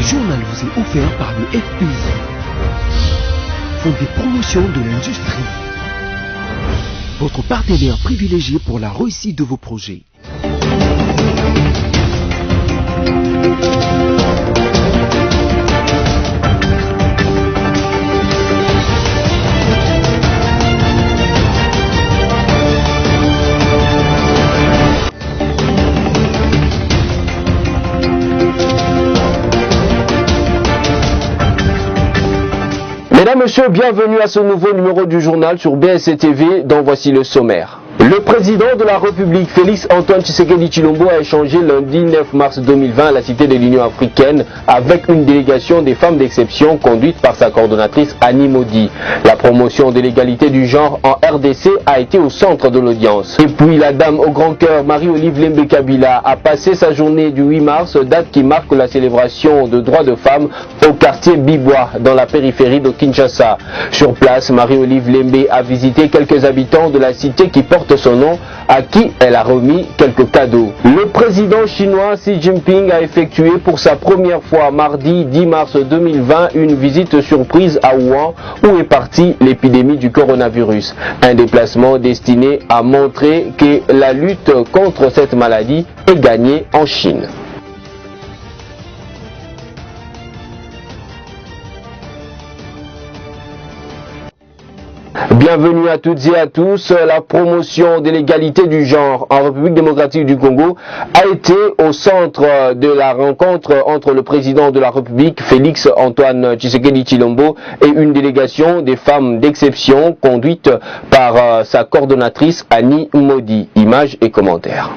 Ce journal vous est offert par le FPI, Fonds de promotion de l'industrie, votre partenaire privilégié pour la réussite de vos projets. Mesdames, Messieurs, bienvenue à ce nouveau numéro du journal sur BSC TV, dont voici le sommaire. Le président de la République, Félix Antoine Tshisekedi Tshilombo, a échangé lundi 9 mars 2020 à la Cité de l'Union africaine avec une délégation des femmes d'exception conduite par sa coordonnatrice Annie Modi. La promotion de l'égalité du genre en RDC a été au centre de l'audience. Et puis la dame au grand cœur, Marie-Olive Lembe Kabila, a passé sa journée du 8 mars, date qui marque la célébration de droits de femmes au quartier Bibois, dans la périphérie de Kinshasa. Sur place, Marie-Olive Lembe a visité quelques habitants de la cité qui portent son nom, à qui elle a remis quelques cadeaux. Le président chinois Xi Jinping a effectué pour sa première fois mardi 10 mars 2020 une visite surprise à Wuhan, où est partie l'épidémie du coronavirus. Un déplacement destiné à montrer que la lutte contre cette maladie est gagnée en Chine. Bienvenue à toutes et à tous. La promotion de l'égalité du genre en République démocratique du Congo a été au centre de la rencontre entre le président de la République, Félix Antoine Tshisekedi Tshilombo, et une délégation des femmes d'exception conduite par sa coordonnatrice Annie Modi. Images et commentaires.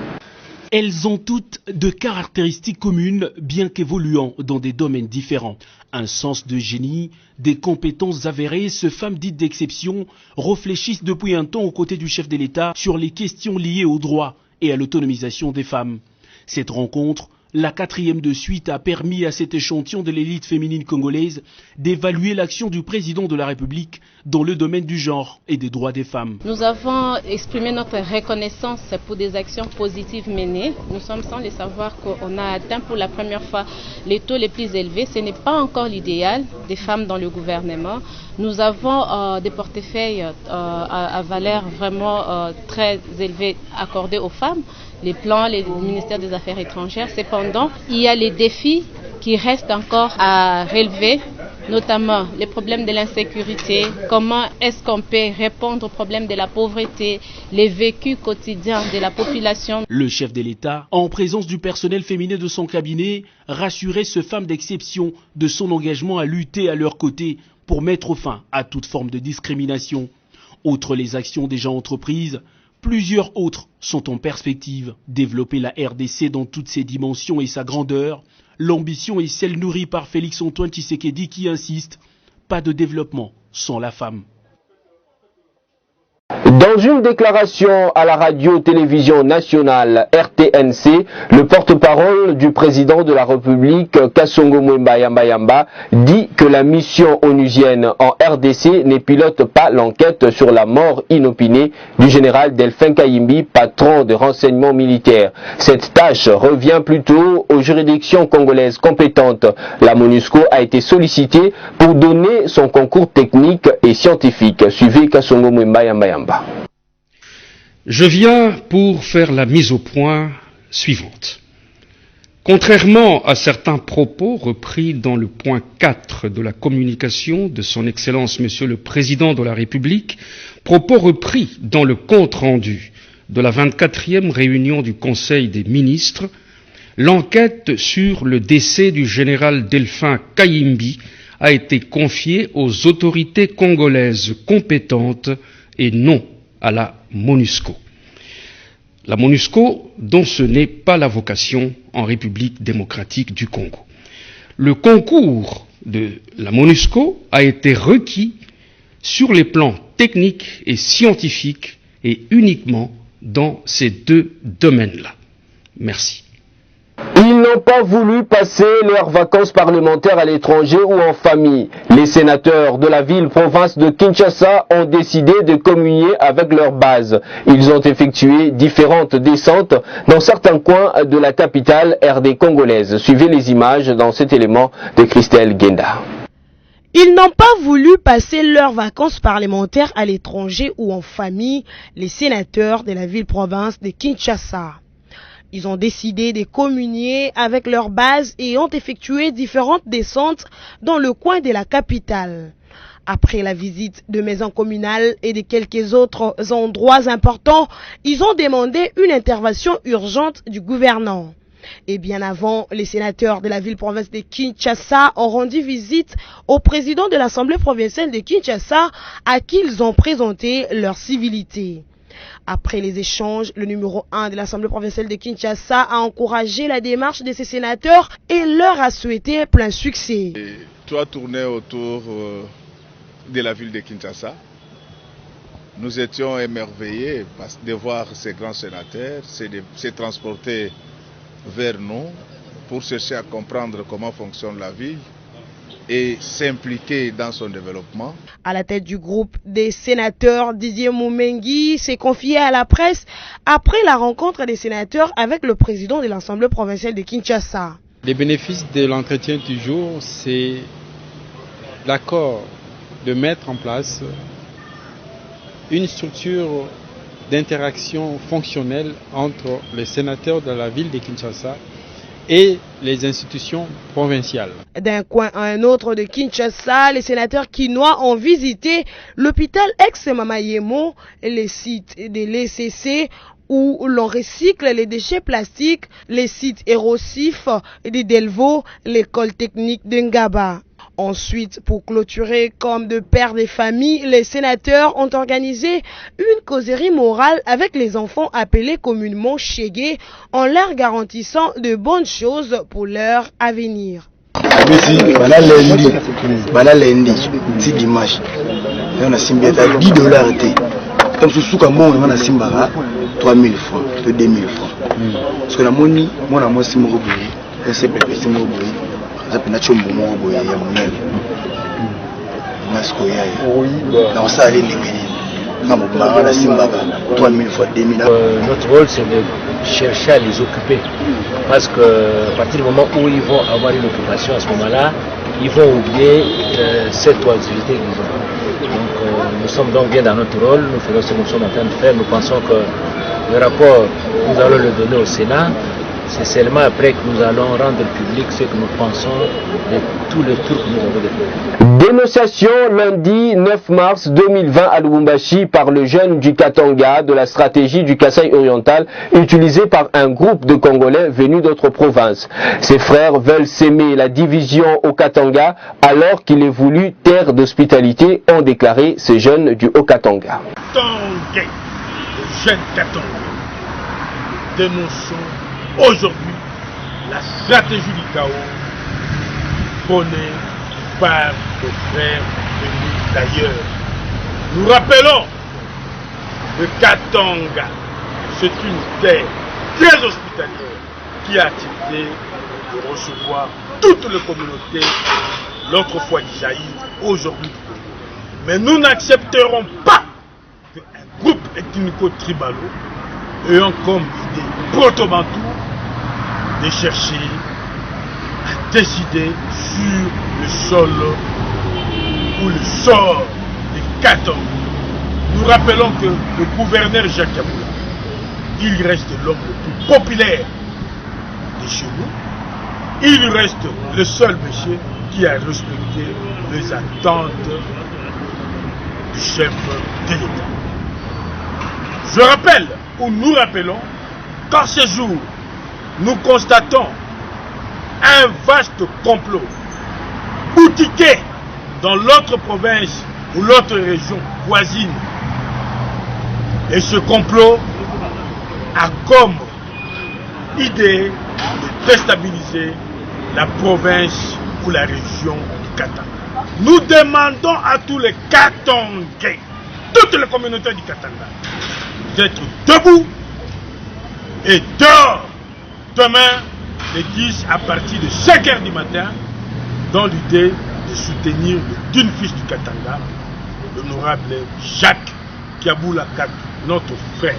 Elles ont toutes de caractéristiques communes, bien qu'évoluant dans des domaines différents. Un sens de génie, des compétences avérées, ces femmes dites d'exception réfléchissent depuis un temps aux côtés du chef de l'État sur les questions liées aux droits et à l'autonomisation des femmes. Cette rencontre, la 4e de suite, a permis à cet échantillon de l'élite féminine congolaise d'évaluer l'action du président de la République dans le domaine du genre et des droits des femmes. Nous avons exprimé notre reconnaissance pour des actions positives menées. Nous sommes sans le savoir qu'on a atteint pour la première fois les taux les plus élevés. Ce n'est pas encore l'idéal des femmes dans le gouvernement. Nous avons des portefeuilles à valeur vraiment très élevée accordés aux femmes. Les plans, les ministères des Affaires étrangères. Cependant, il y a les défis qui restent encore à relever, notamment les problèmes de l'insécurité, comment est-ce qu'on peut répondre aux problèmes de la pauvreté, les vécus quotidiens de la population. Le chef de l'État, en présence du personnel féminin de son cabinet, rassurait ces femmes d'exception de son engagement à lutter à leur côté pour mettre fin à toute forme de discrimination. Outre les actions déjà entreprises, plusieurs autres sont en perspective. Développer la RDC dans toutes ses dimensions et sa grandeur, l'ambition est celle nourrie par Félix Antoine Tshisekedi qui insiste, pas de développement sans la femme. Dans une déclaration à la radio-télévision nationale RTNC, le porte-parole du président de la République, Kasongo Mwemba Yamba Yamba, dit que la mission onusienne en RDC ne pilote pas l'enquête sur la mort inopinée du général Delphin Kayimbi, patron de renseignement militaire. Cette tâche revient plutôt aux juridictions congolaises compétentes. La MONUSCO a été sollicitée pour donner son concours technique et scientifique. Suivez Kasongo Mwemba Yamba Yamba. Je viens pour faire la mise au point suivante. Contrairement à certains propos repris dans le point 4 de la communication de son Excellence Monsieur le Président de la République, propos repris dans le compte-rendu de la 24e réunion du Conseil des ministres, l'enquête sur le décès du général Delphin Kayimbi a été confiée aux autorités congolaises compétentes et non à la MONUSCO. La MONUSCO, dont ce n'est pas la vocation en République démocratique du Congo. Le concours de la MONUSCO a été requis sur les plans techniques et scientifiques et uniquement dans ces deux domaines-là. Merci. Ils n'ont pas voulu passer leurs vacances parlementaires à l'étranger ou en famille. Les sénateurs de la ville-province de Kinshasa ont décidé de communier avec leur base. Ils ont effectué différentes descentes dans certains coins de la capitale RD congolaise. Suivez les images dans cet élément de Christelle Genda. Ils n'ont pas voulu passer leurs vacances parlementaires à l'étranger ou en famille, les sénateurs de la ville-province de Kinshasa. Ils ont décidé de communier avec leur base et ont effectué différentes descentes dans le coin de la capitale. Après la visite de maisons communales et de quelques autres endroits importants, ils ont demandé une intervention urgente du gouvernement. Et bien avant, les sénateurs de la ville-province de Kinshasa ont rendu visite au président de l'Assemblée provinciale de Kinshasa à qui ils ont présenté leur civilité. Après les échanges, le numéro 1 de l'Assemblée provinciale de Kinshasa a encouragé la démarche de ces sénateurs et leur a souhaité plein succès. Tu as tourné autour de la ville de Kinshasa. Nous étions émerveillés de voir ces grands sénateurs se transporter vers nous pour chercher à comprendre comment fonctionne la ville et s'impliquer dans son développement. À la tête du groupe des sénateurs, Didier Moumengi s'est confié à la presse après la rencontre des sénateurs avec le président de l'Assemblée provinciale de Kinshasa. Les bénéfices de l'entretien du jour, c'est l'accord de mettre en place une structure d'interaction fonctionnelle entre les sénateurs de la ville de Kinshasa et les institutions provinciales. D'un coin à un autre de Kinshasa, les sénateurs quinois ont visité l'hôpital ex-Mamayemo, les sites de l'ECC où l'on recycle les déchets plastiques, les sites érosifs de Delvaux, l'école technique de Ngaba. Ensuite, pour clôturer comme de pères des familles, les sénateurs ont organisé une causerie morale avec les enfants appelés communément Chégué en leur garantissant de bonnes choses pour leur avenir. Si dimanche, on a simbi à $10. Comme ce souk à mon, on a simbi à 3000 francs, 2000 francs. Parce que la monnaie, moi, la moi, c'est mon roboué, c'est pépé, c'est mon roboué. Ça peut être un bon roboué, il y a mon aile. Masco, il y a. Dans ça, elle est négligée. Quand on a simbi à 3000 fois, 2000. Notre rôle, c'est de chercher à les occuper. Parce que à partir du moment où ils vont avoir une occupation, à ce moment-là, ils vont oublier cette activité qu'ils ont. Donc nous sommes donc bien dans notre rôle, nous faisons ce que nous sommes en train de faire. Nous pensons que le rapport, nous allons le donner au Sénat. C'est seulement après que nous allons rendre public ce que nous pensons de tous les tours que nous avons fait. Dénonciation lundi 9 mars 2020 à Lubumbashi par le jeune du Katanga de la stratégie du Kasaï oriental utilisée par un groupe de Congolais venus d'autres provinces. Ses frères veulent s'aimer la division au Katanga alors qu'il est voulu terre d'hospitalité, ont déclaré ces jeunes du Haut-Katanga. Katanga, le jeune Katanga, dénonçons aujourd'hui la stratégie du chaos prônée par les frères venus d'ailleurs. Nous rappelons que Katanga, c'est une terre très hospitalière qui a accepté de recevoir toutes les communautés, l'autrefois du Zaïre, aujourd'hui. Mais nous n'accepterons pas qu'un groupe ethnico-tribalo ayant comme idée proto-bantou de chercher à décider sur le sol ou le sort des Katanga. Nous rappelons que le gouverneur Jacques Kabila, il reste l'homme le plus populaire de chez nous. Il reste le seul monsieur qui a respecté les attentes du chef de l'État. Je rappelle, ou nous rappelons, qu'en ce jour, nous constatons un vaste complot boutiqué dans l'autre province ou l'autre région voisine. Et ce complot a comme idée de déstabiliser la province ou la région du Katanga. Nous demandons à tous les Katangais, toutes les communautés du Katanga, d'être debout et dehors demain les 10 à partir de 5h du matin dans l'idée de soutenir le digne fils du Katanga, l'honorable Jacques Kiaboula Katou, notre frère,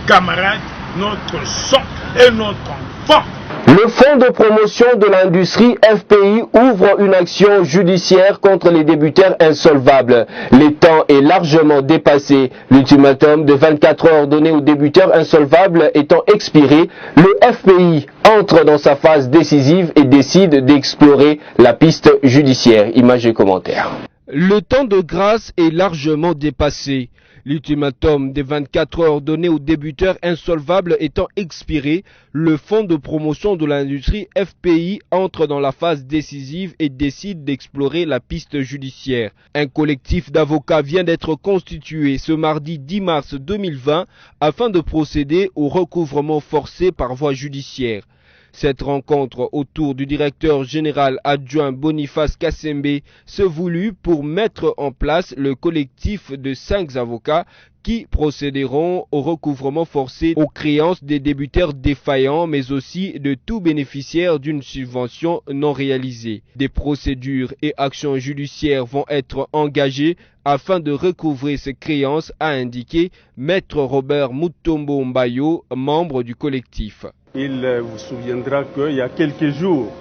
camarade, notre sang et notre enfant. Le Fonds de promotion de l'industrie FPI ouvre une action judiciaire contre les débiteurs insolvables. Le temps est largement dépassé. L'ultimatum de 24 heures donné aux débiteurs insolvables étant expiré, le FPI entre dans sa phase décisive et décide d'explorer la piste judiciaire. Images et commentaires. Le temps de grâce est largement dépassé. L'ultimatum des 24 heures donné aux débiteurs insolvables étant expiré, le Fonds de promotion de l'industrie FPI entre dans la phase décisive et décide d'explorer la piste judiciaire. Un collectif d'avocats vient d'être constitué ce mardi 10 mars 2020 afin de procéder au recouvrement forcé par voie judiciaire. Cette rencontre autour du directeur général adjoint Boniface Kassembe se voulut pour mettre en place le collectif de 5 avocats qui procéderont au recouvrement forcé aux créances des débiteurs défaillants mais aussi de tout bénéficiaire d'une subvention non réalisée. Des procédures et actions judiciaires vont être engagées afin de recouvrer ces créances, a indiqué Maître Robert Mutombo Mbayo, membre du collectif. Il vous souviendra qu'il y a quelques jours,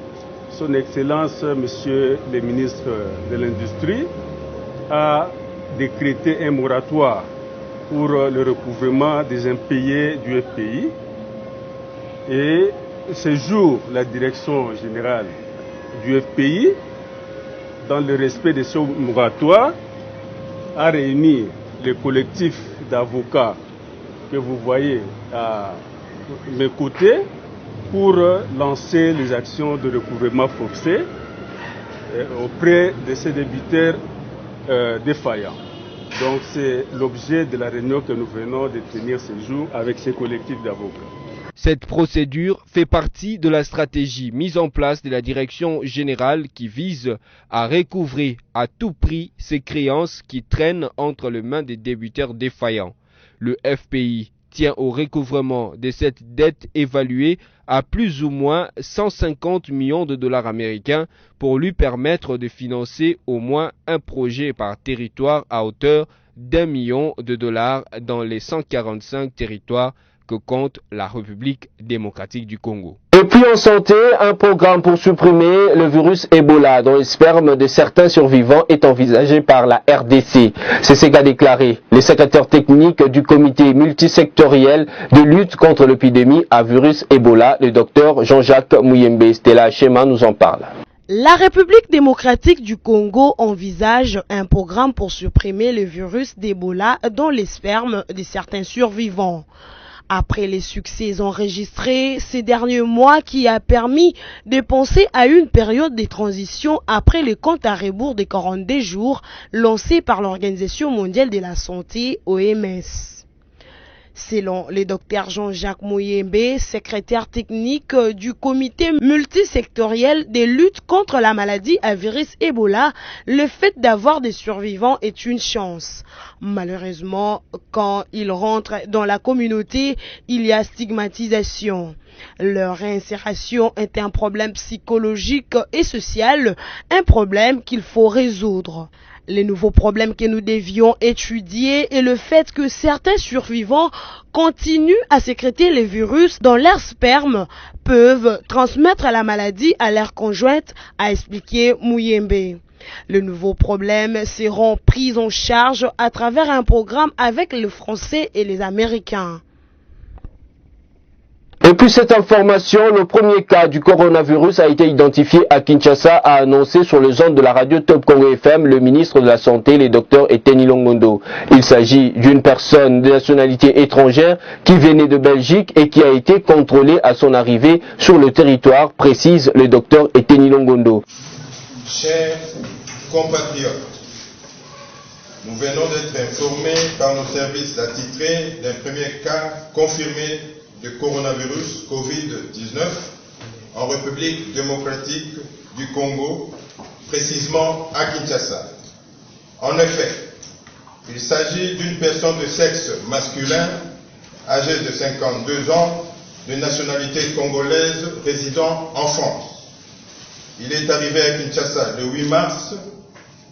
Son Excellence, Monsieur le ministre de l'Industrie, a décrété un moratoire pour le recouvrement des impayés du FPI. Et ce jour, la direction générale du FPI, dans le respect de ce moratoire, a réuni le collectif d'avocats que vous voyez à mes côtés pour lancer les actions de recouvrement forcé auprès de ces débiteurs défaillants. Donc c'est l'objet de la réunion que nous venons de tenir ce jour avec ces collectifs d'avocats. Cette procédure fait partie de la stratégie mise en place de la direction générale qui vise à recouvrer à tout prix ces créances qui traînent entre les mains des débiteurs défaillants. Le FPI tient au recouvrement de cette dette évaluée à plus ou moins 150 millions de dollars américains pour lui permettre de financer au moins un projet par territoire à hauteur d'1 million de dollars dans les 145 territoires que compte la République démocratique du Congo. Et puis en santé, un programme pour supprimer le virus Ebola dans les spermes de certains survivants est envisagé par la RDC. C'est ce qu'a déclaré le secrétaire technique du comité multisectoriel de lutte contre l'épidémie à virus Ebola, le docteur Jean-Jacques Mouyembe. Stella Chema nous en parle. La République démocratique du Congo envisage un programme pour supprimer le virus d'Ebola dans les spermes de certains survivants. Après les succès enregistrés ces derniers mois qui a permis de penser à une période de transition après le compte à rebours des 42 jours lancé par l'Organisation mondiale de la santé, OMS. Selon le docteur Jean-Jacques Mouyembe, secrétaire technique du comité multisectoriel de lutte contre la maladie à virus Ebola, le fait d'avoir des survivants est une chance. Malheureusement, quand ils rentrent dans la communauté, il y a stigmatisation. Leur réinsération est un problème psychologique et social, un problème qu'il faut résoudre. Les nouveaux problèmes que nous devions étudier est le fait que certains survivants continuent à sécréter les virus dans leur sperme, peuvent transmettre la maladie à leur conjointe, a expliqué Mouyembe. Les nouveaux problèmes seront pris en charge à travers un programme avec les Français et les Américains. Et puis cette information, le premier cas du coronavirus a été identifié à Kinshasa, a annoncé sur les ondes de la radio Top Congo FM le ministre de la Santé, le docteur Eteni Longondo. Il s'agit d'une personne de nationalité étrangère qui venait de Belgique et qui a été contrôlée à son arrivée sur le territoire, précise le docteur Eteni Longondo. Chers compatriotes, nous venons d'être informés par nos services attitrés d'un premier cas confirmé de coronavirus Covid-19 en République démocratique du Congo, précisément à Kinshasa. En effet, il s'agit d'une personne de sexe masculin, âgée de 52 ans, de nationalité congolaise résidant en France. Il est arrivé à Kinshasa le 8 mars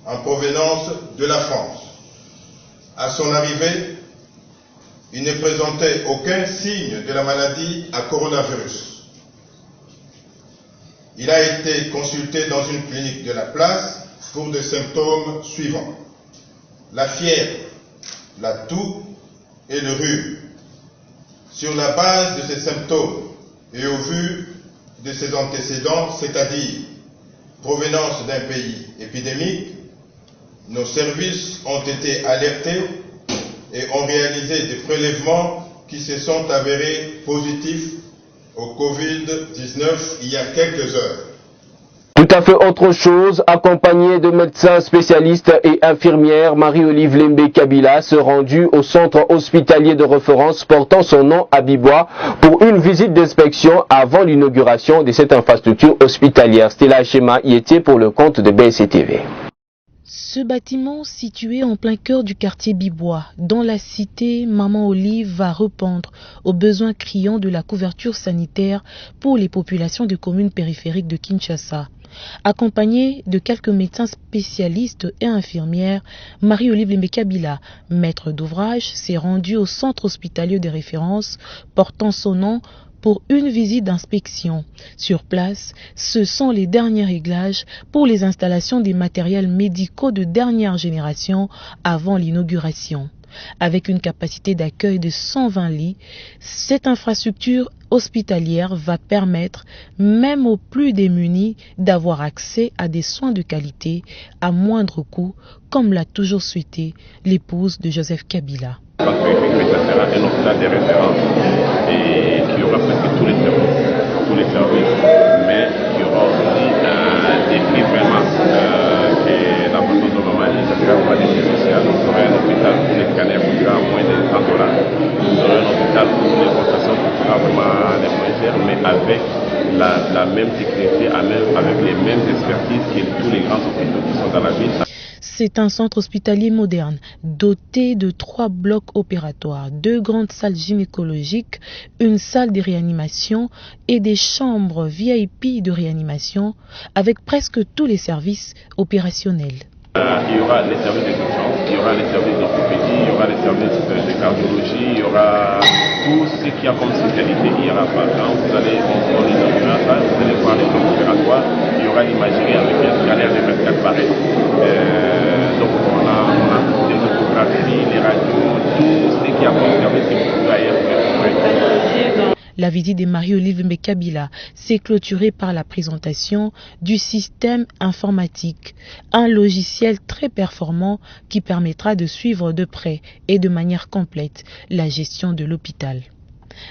en provenance de la France. À son arrivée, il ne présentait aucun signe de la maladie à coronavirus. Il a été consulté dans une clinique de la place pour des symptômes suivants: la fièvre, la toux et le rhume. Sur la base de ces symptômes et au vu de ses antécédents, c'est-à-dire provenance d'un pays épidémique, nos services ont été alertés et ont réalisé des prélèvements qui se sont avérés positifs au Covid-19 il y a quelques heures. Tout à fait autre chose, accompagné de médecins spécialistes et infirmières, Marie-Olive Lembe Kabila se rendue au centre hospitalier de référence portant son nom à Bibois pour une visite d'inspection avant l'inauguration de cette infrastructure hospitalière. Stella Chema y était pour le compte de BSC-TV. Ce bâtiment, situé en plein cœur du quartier Bibois, dans la cité, Maman Olive va répondre aux besoins criants de la couverture sanitaire pour les populations de communes périphériques de Kinshasa. Accompagnée de quelques médecins spécialistes et infirmières, Marie-Olive Lembe Kabila, maître d'ouvrage, s'est rendue au centre hospitalier de référence portant son nom pour une visite d'inspection. Sur place, ce sont les derniers réglages pour les installations des matériels médicaux de dernière génération avant l'inauguration. Avec une capacité d'accueil de 120 lits, cette infrastructure hospitalière va permettre, même aux plus démunis, d'avoir accès à des soins de qualité à moindre coût, comme l'a toujours souhaité l'épouse de Joseph Kabila. Un hôpital de référence et qui aura presque tous les services, mais qui aura aussi des prix vraiment et la façon dont on m'a dit, ça sera pas des prix sociaux. Vous aurez un hôpital où les scanners coûtera moins de $100. Vous aurez un hôpital où les consultations coûtera vraiment les moins chères, mais avec la même sécurité, avec les mêmes expertises que tous les grands hôpitaux qui sont dans la ville. C'est un centre hospitalier moderne, doté de 3 blocs opératoires, 2 grandes salles gynécologiques, une salle de réanimation et des chambres VIP de réanimation, avec presque tous les services opérationnels. Il y aura les services d'urgence, il y aura les services d'orthopédie, il y aura les services de cardiologie, il y aura tout ce qu'il y a comme spécialité. Il y aura par exemple, vous allez voir les blocs opératoires, il y aura l'imagerie avec un scanner de 24 pareils. Donc on a des photographies, les radios, tout ce qu'il y a comme service que vous pouvez ailleurs. La visite de Marie-Olive Lembe Kabila s'est clôturée par la présentation du système informatique, un logiciel très performant qui permettra de suivre de près et de manière complète la gestion de l'hôpital.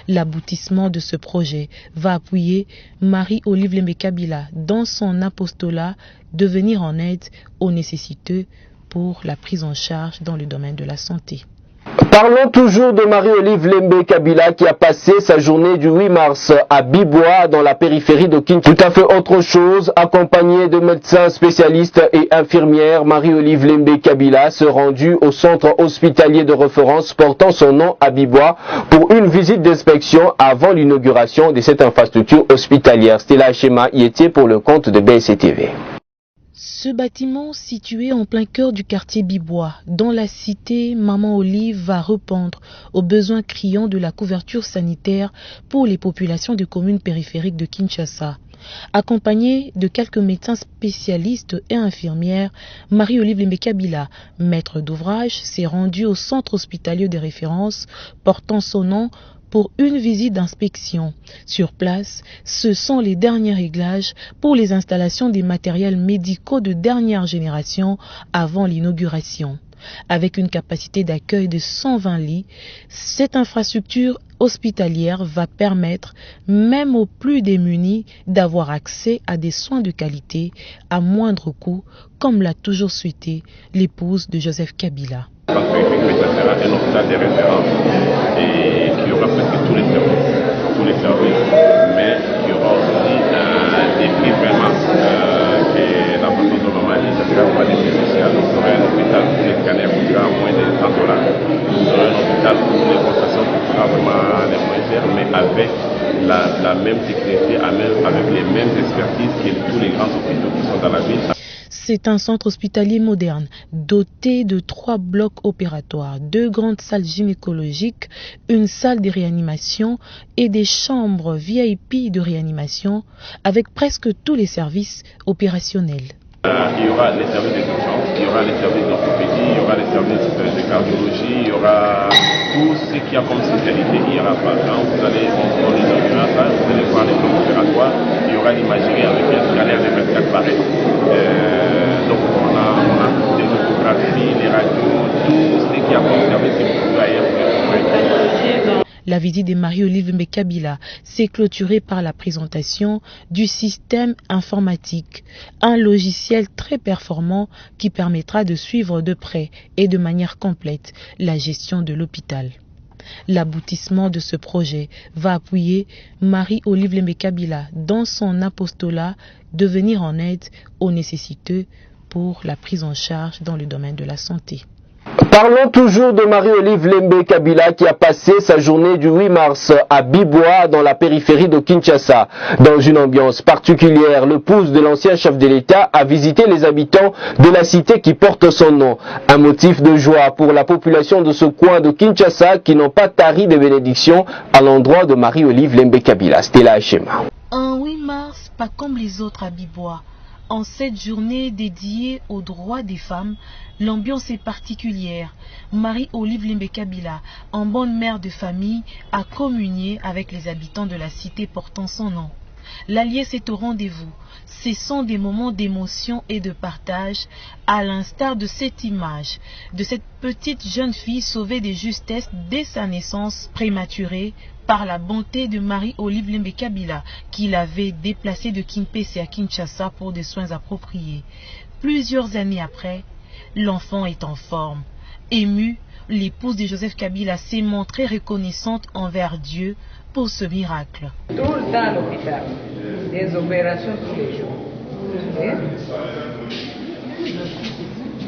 L'aboutissement de ce projet va appuyer Marie-Olive Lembe Kabila dans son apostolat de venir en aide aux nécessiteux pour la prise en charge dans le domaine de la santé. Parlons toujours de Marie-Olive Lembe Kabila qui a passé sa journée du 8 mars à Bibois dans la périphérie de Kinshasa. Tout à fait autre chose, accompagnée de médecins spécialistes et infirmières, Marie-Olive Lembe Kabila se rendue au centre hospitalier de référence portant son nom à Bibois pour une visite d'inspection avant l'inauguration de cette infrastructure hospitalière. Stella Chema y était pour le compte de BSC-TV. Ce bâtiment, situé en plein cœur du quartier Bibois, dans la cité, Maman Olive va répondre aux besoins criants de la couverture sanitaire pour les populations de communes périphériques de Kinshasa. Accompagnée de quelques médecins spécialistes et infirmières, Marie-Olive Lembe Kabila, maître d'ouvrage, s'est rendue au centre hospitalier de référence portant son nom pour une visite d'inspection. Sur place, ce sont les derniers réglages pour les installations des matériels médicaux de dernière génération avant l'inauguration. Avec une capacité d'accueil de 120 lits, cette infrastructure hospitalière va permettre, même aux plus démunis, d'avoir accès à des soins de qualité à moindre coût, comme l'a toujours souhaité l'épouse de Joseph Kabila. Un hôpital de référence et qui aura presque tous les services, mais qui aura aussi des prix vraiment et la façon dont on m'a dit, ça sera pas des prix sociaux. Vous aurez un hôpital où les scanners coûtera moins de $100. Vous aurez un hôpital où les consultations coûtera vraiment les moins chères, mais avec même sécurité, avec les mêmes expertises que tous les grands hôpitaux qui sont dans la ville. C'est un centre hospitalier moderne, doté de 3 blocs opératoires, 2 grandes salles gynécologiques, une salle de réanimation et des chambres VIP de réanimation, avec presque tous les services opérationnels. Il y aura les services d'urgence, il y aura les services d'orthopédie, il y aura les services de cardiologie, il y aura tout ce qu'il y a comme spécialité. Il y aura par exemple, vous allez inaugurer ça, vous allez voir les blocs opératoires, il y aura l'imagerie avec un scanner de 24 pareils. Donc on a des photographies, les radios, tout ce qu'il y a comme service que vous pouvez ailleurs. La visite de Marie-Olive Mbekabila s'est clôturée par la présentation du système informatique, un logiciel très performant qui permettra de suivre de près et de manière complète la gestion de l'hôpital. L'aboutissement de ce projet va appuyer Marie-Olive Mbekabila dans son apostolat de venir en aide aux nécessiteux pour la prise en charge dans le domaine de la santé. Parlons toujours de Marie-Olive Mbekabila qui a passé sa journée du 8 mars à Bibois dans la périphérie de Kinshasa. Dans une ambiance particulière, l'épouse de l'ancien chef de l'État a visité les habitants de la cité qui porte son nom. Un motif de joie pour la population de ce coin de Kinshasa qui n'ont pas tari de bénédictions à l'endroit de Marie-Olive Mbekabila. Stella Hachema. Un 8 mars, pas comme les autres à Bibois. En cette journée dédiée aux droits des femmes, l'ambiance est particulière. Marie-Olive Mbekabila, en bonne mère de famille, a communié avec les habitants de la cité portant son nom. L'alliance est au rendez-vous. Ce sont des moments d'émotion et de partage, à l'instar de cette image, de cette petite jeune fille sauvée de justesse dès sa naissance prématurée par la bonté de Marie-Olive Mbekabila, qui l'avait déplacée de Kimpese à Kinshasa pour des soins appropriés. Plusieurs années après, l'enfant est en forme. Émue, l'épouse de Joseph Kabila s'est montrée reconnaissante envers Dieu pour ce miracle. Tout le temps à l'hôpital, des opérations tous les jours.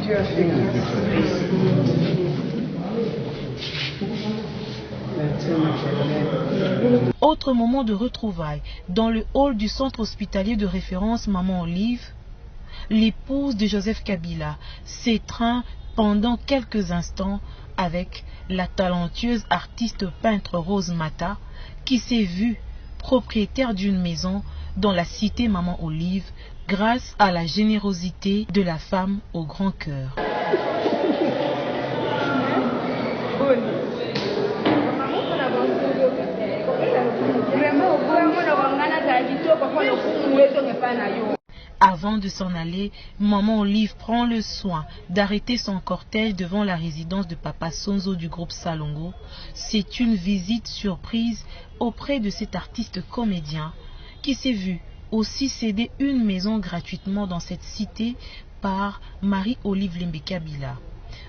Dieu a fait Autre moment de retrouvailles, dans le hall du centre hospitalier de référence Maman Olive, l'épouse de Joseph Kabila s'étreint pendant quelques instants avec la talentueuse artiste peintre Rose Mata qui s'est vue propriétaire d'une maison dans la cité Maman Olive grâce à la générosité de la femme au grand cœur. Avant de s'en aller, Maman Olive prend le soin d'arrêter son cortège devant la résidence de Papa Sonzo du groupe Salongo. C'est une visite surprise auprès de cet artiste comédien qui s'est vu aussi céder une maison gratuitement dans cette cité par Marie-Olive Mbekabila.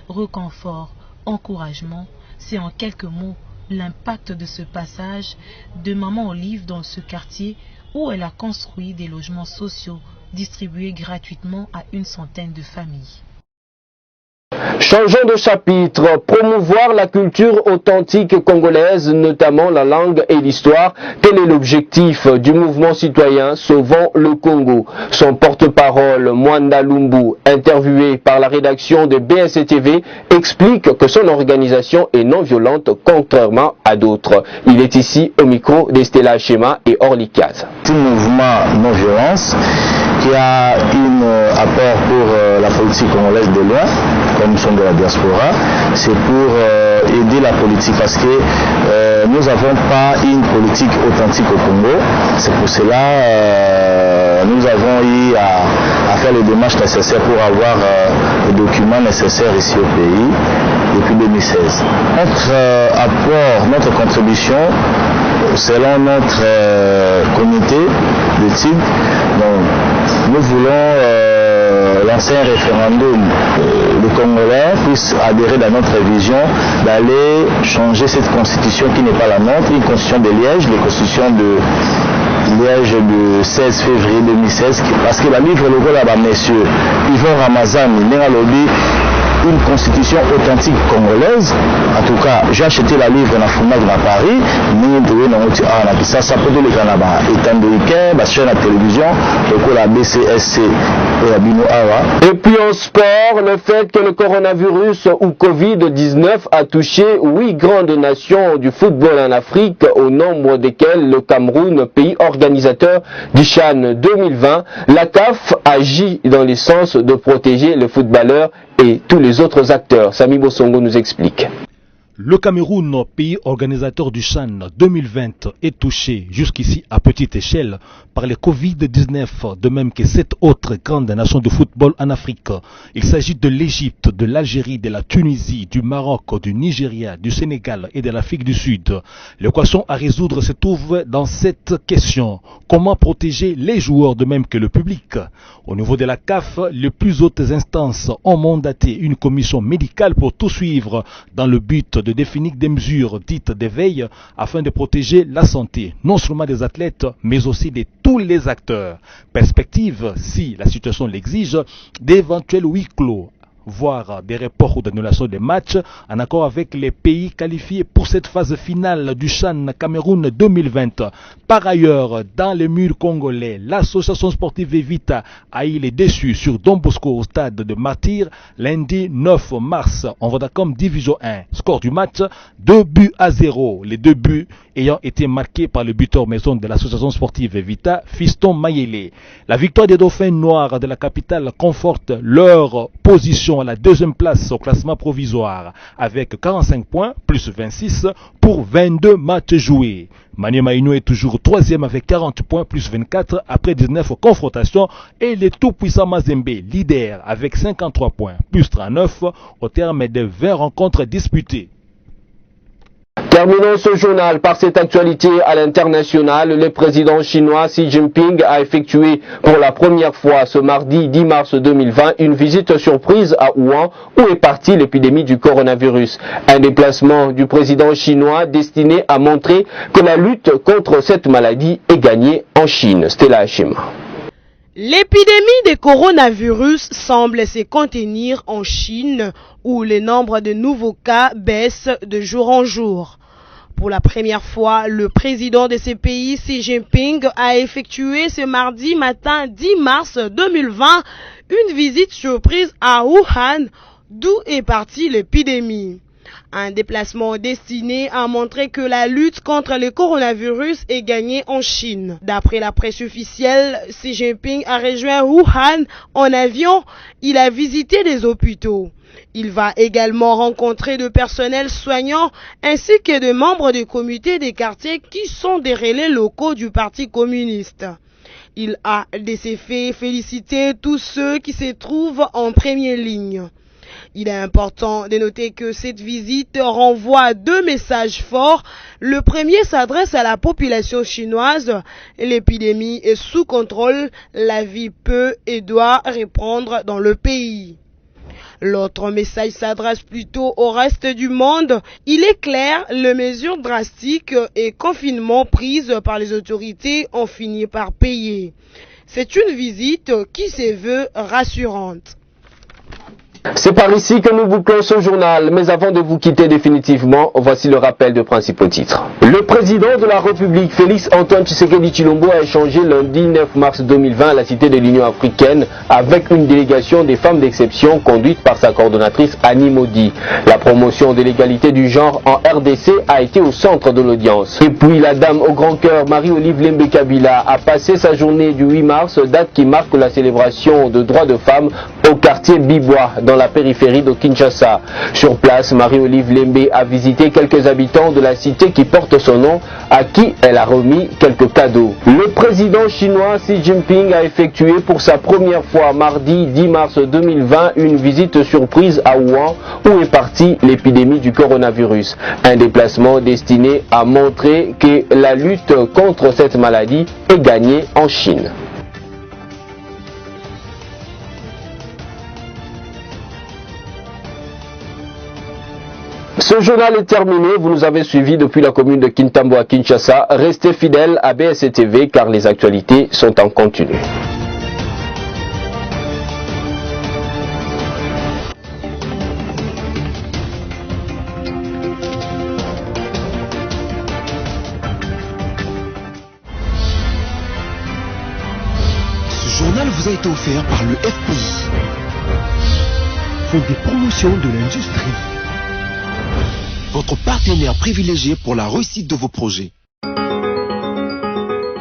Reconfort, encouragement, c'est en quelques mots l'impact de ce passage de Maman Olive dans ce quartier où elle a construit des logements sociaux distribués gratuitement à une centaine de familles. Changeons de chapitre, promouvoir la culture authentique congolaise, notamment la langue et l'histoire. Quel est l'objectif du mouvement citoyen Sauvons le Congo? Son porte-parole, Mwanda Lumbu, interviewé par la rédaction de BSTV, explique que son organisation est non violente contrairement à d'autres. Il est ici au micro d'Estella Hachema et Orly Kaz. C'est un mouvement non-violence qui a un apport pour la politique congolaise de loin, comme nous sommes de la diaspora, c'est pour aider la politique parce que nous n'avons pas une politique authentique au Congo. C'est pour cela nous avons eu à faire les démarches nécessaires pour avoir les documents nécessaires ici au pays depuis 2016. Notre apport, notre contribution, selon notre comité d'études, nous voulons lancer un référendum. Les Congolais puissent adhérer dans notre vision d'aller changer cette constitution qui n'est pas la nôtre, une constitution de Liège, la constitution de Liège de 16 février 2016, parce que la livre le là-bas, messieurs, Yvon Ramazani, une constitution authentique congolaise. En tout cas, j'ai acheté la livre dans la FUNAC à Paris, mais ça peut être le Canada. Étant américain, la chaîne à télévision, la BCSC. Et puis en sport, le fait que le coronavirus ou Covid-19 a touché 8 grandes nations du football en Afrique, au nombre desquelles le Cameroun, pays organisateur du CHAN 2020, la CAF agit dans le sens de protéger les footballeurs et tous les autres acteurs. Sami Bosongo nous explique. Le Cameroun, pays organisateur du CHAN 2020, est touché jusqu'ici à petite échelle par le Covid-19, de même que 7 autres grandes nations de football en Afrique. Il s'agit de l'Égypte, de l'Algérie, de la Tunisie, du Maroc, du Nigeria, du Sénégal et de l'Afrique du Sud. L'équation à résoudre se trouve dans cette question. Comment protéger les joueurs de même que le public? Au niveau de la CAF, les plus hautes instances ont mandaté une commission médicale pour tout suivre dans le but de définir des mesures dites d'éveil afin de protéger la santé, non seulement des athlètes, mais aussi de tous les acteurs. Perspective, si la situation l'exige, d'éventuels huis clos, voire des reports ou d'annulation des matchs en accord avec les pays qualifiés pour cette phase finale du CHAN Cameroun 2020. Par ailleurs, dans les murs congolais, l'association sportive Evita a eu les déçus sur Don Bosco au stade de Martyr lundi 9 mars en Vodacom Division 1. Score du match 2-0. Les 2 buts ayant été marqués par le buteur maison de l'association sportive Evita, Fiston Mayele. La victoire des Dauphins Noirs de la capitale conforte leur position à la 2e place au classement provisoire avec 45 points plus 26 pour 22 matchs joués. Maniema Inu est toujours 3e avec 40 points plus 24 après 19 confrontations et le tout-puissant Mazembe leader avec 53 points plus 39 au terme de 20 rencontres disputées. Terminons ce journal par cette actualité à l'international. Le président chinois Xi Jinping a effectué pour la première fois ce mardi 10 mars 2020 une visite surprise à Wuhan où est partie l'épidémie du coronavirus. Un déplacement du président chinois destiné à montrer que la lutte contre cette maladie est gagnée en Chine. Stella Hachim. L'épidémie de coronavirus semble se contenir en Chine où le nombre de nouveaux cas baisse de jour en jour. Pour la première fois, le président de ce pays, Xi Jinping, a effectué ce mardi matin 10 mars 2020 une visite surprise à Wuhan, d'où est partie l'épidémie. Un déplacement destiné à montrer que la lutte contre le coronavirus est gagnée en Chine. D'après la presse officielle, Xi Jinping a rejoint Wuhan en avion. Il a visité des hôpitaux. Il va également rencontrer de personnels soignants ainsi que de membres du comité des quartiers qui sont des relais locaux du Parti communiste. Il a de ces faits félicité tous ceux qui se trouvent en première ligne. Il est important de noter que cette visite renvoie 2 messages forts. Le premier s'adresse à la population chinoise. L'épidémie est sous contrôle. La vie peut et doit reprendre dans le pays. L'autre message s'adresse plutôt au reste du monde. Il est clair, les mesures drastiques et confinements prises par les autorités ont fini par payer. C'est une visite qui se veut rassurante. C'est par ici que nous bouclons ce journal, mais avant de vous quitter définitivement, voici le rappel de principaux titres. Le président de la République, Félix Antoine Tshisekedi Tshilombo, a échangé lundi 9 mars 2020 à la Cité de l'Union africaine avec une délégation des femmes d'exception conduite par sa coordonnatrice Annie Modi. La promotion de l'égalité du genre en RDC a été au centre de l'audience. Et puis la dame au grand cœur, Marie-Olive Lembe Kabila, a passé sa journée du 8 mars, date qui marque la célébration de droits de femmes au quartier Bibois, dans la périphérie de Kinshasa. Sur place, Marie-Olive Lembe a visité quelques habitants de la cité qui porte son nom, à qui elle a remis quelques cadeaux. Le président chinois Xi Jinping a effectué pour sa première fois mardi 10 mars 2020 une visite surprise à Wuhan où est partie l'épidémie du coronavirus. Un déplacement destiné à montrer que la lutte contre cette maladie est gagnée en Chine. Ce journal est terminé, vous nous avez suivis depuis la commune de Kintambo à Kinshasa. Restez fidèles à BSC TV car les actualités sont en continu. Ce journal vous a été offert par le FPI, Fonds des promotions de l'industrie, votre partenaire privilégié pour la réussite de vos projets.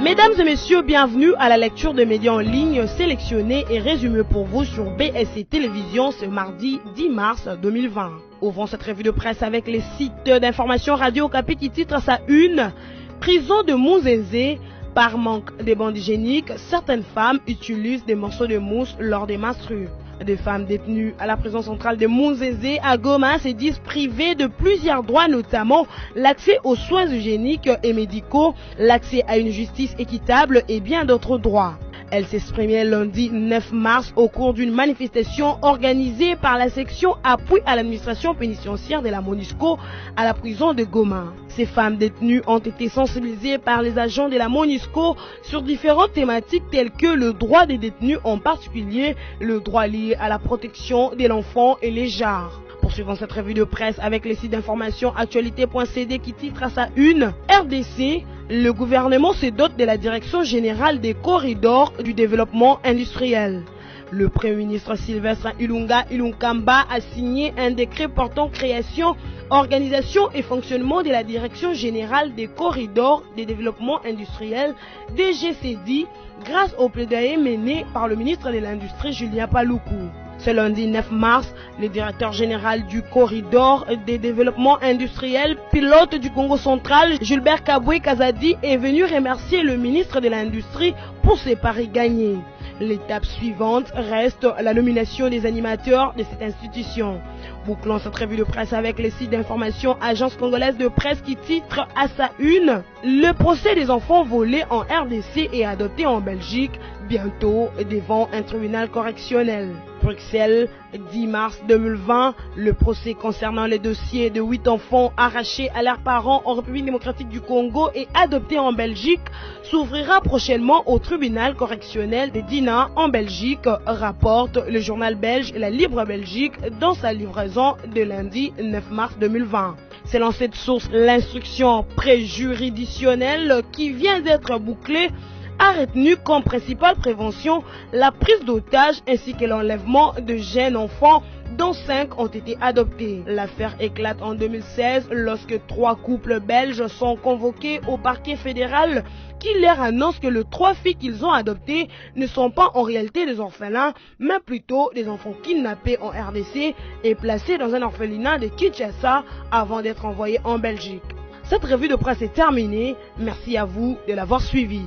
Mesdames et messieurs, bienvenue à la lecture de médias en ligne sélectionnés et résumés pour vous sur BSC Télévision ce mardi 10 mars 2020. Ouvrons cette revue de presse avec les sites d'information Radio Okapi qui titre à sa une « Prison de Mouzézé, par manque de bandes hygiéniques, certaines femmes utilisent des morceaux de mousse lors des menstrues ». Des femmes détenues à la prison centrale de Mouzézé à Goma se disent privées de plusieurs droits, notamment l'accès aux soins hygiéniques et médicaux, l'accès à une justice équitable et bien d'autres droits. Elle s'exprimait lundi 9 mars au cours d'une manifestation organisée par la section appui à l'administration pénitentiaire de la MONUSCO à la prison de Goma. Ces femmes détenues ont été sensibilisées par les agents de la MONUSCO sur différentes thématiques telles que le droit des détenus, en particulier le droit lié à la protection de l'enfant et les genres. Poursuivons cette revue de presse avec les sites d'information actualité.cd qui titre à sa une « RDC, le gouvernement se dote de la direction générale des corridors du développement industriel ». Le Premier ministre Sylvestre Ilunga Ilunkamba a signé un décret portant création, organisation et fonctionnement de la direction générale des corridors des développements industriels DGCD grâce au plaidoyer mené par le ministre de l'Industrie Julien Paluku. Ce lundi 9 mars, le directeur général du corridor des développements industriels, pilote du Congo central, Gilbert Kabwe Kazadi, est venu remercier le ministre de l'Industrie pour ses paris gagnés. L'étape suivante reste la nomination des animateurs de cette institution. Bouclons cette revue de presse avec les sites d'information Agence congolaise de presse qui titre à sa une « Le procès des enfants volés en RDC et adoptés en Belgique, bientôt devant un tribunal correctionnel ». Bruxelles, 10 mars 2020, le procès concernant les dossiers de 8 enfants arrachés à leurs parents en République démocratique du Congo et adoptés en Belgique s'ouvrira prochainement au tribunal correctionnel de Dinant en Belgique, rapporte le journal belge La Libre Belgique dans sa livraison de lundi 9 mars 2020. Selon cette source, l'instruction préjuridictionnelle qui vient d'être bouclée a retenu comme principale prévention la prise d'otages ainsi que l'enlèvement de jeunes enfants dont 5 ont été adoptés. L'affaire éclate en 2016 lorsque 3 couples belges sont convoqués au parquet fédéral qui leur annonce que les 3 filles qu'ils ont adoptées ne sont pas en réalité des orphelins, mais plutôt des enfants kidnappés en RDC et placés dans un orphelinat de Kinshasa avant d'être envoyés en Belgique. Cette revue de presse est terminée. Merci à vous de l'avoir suivie.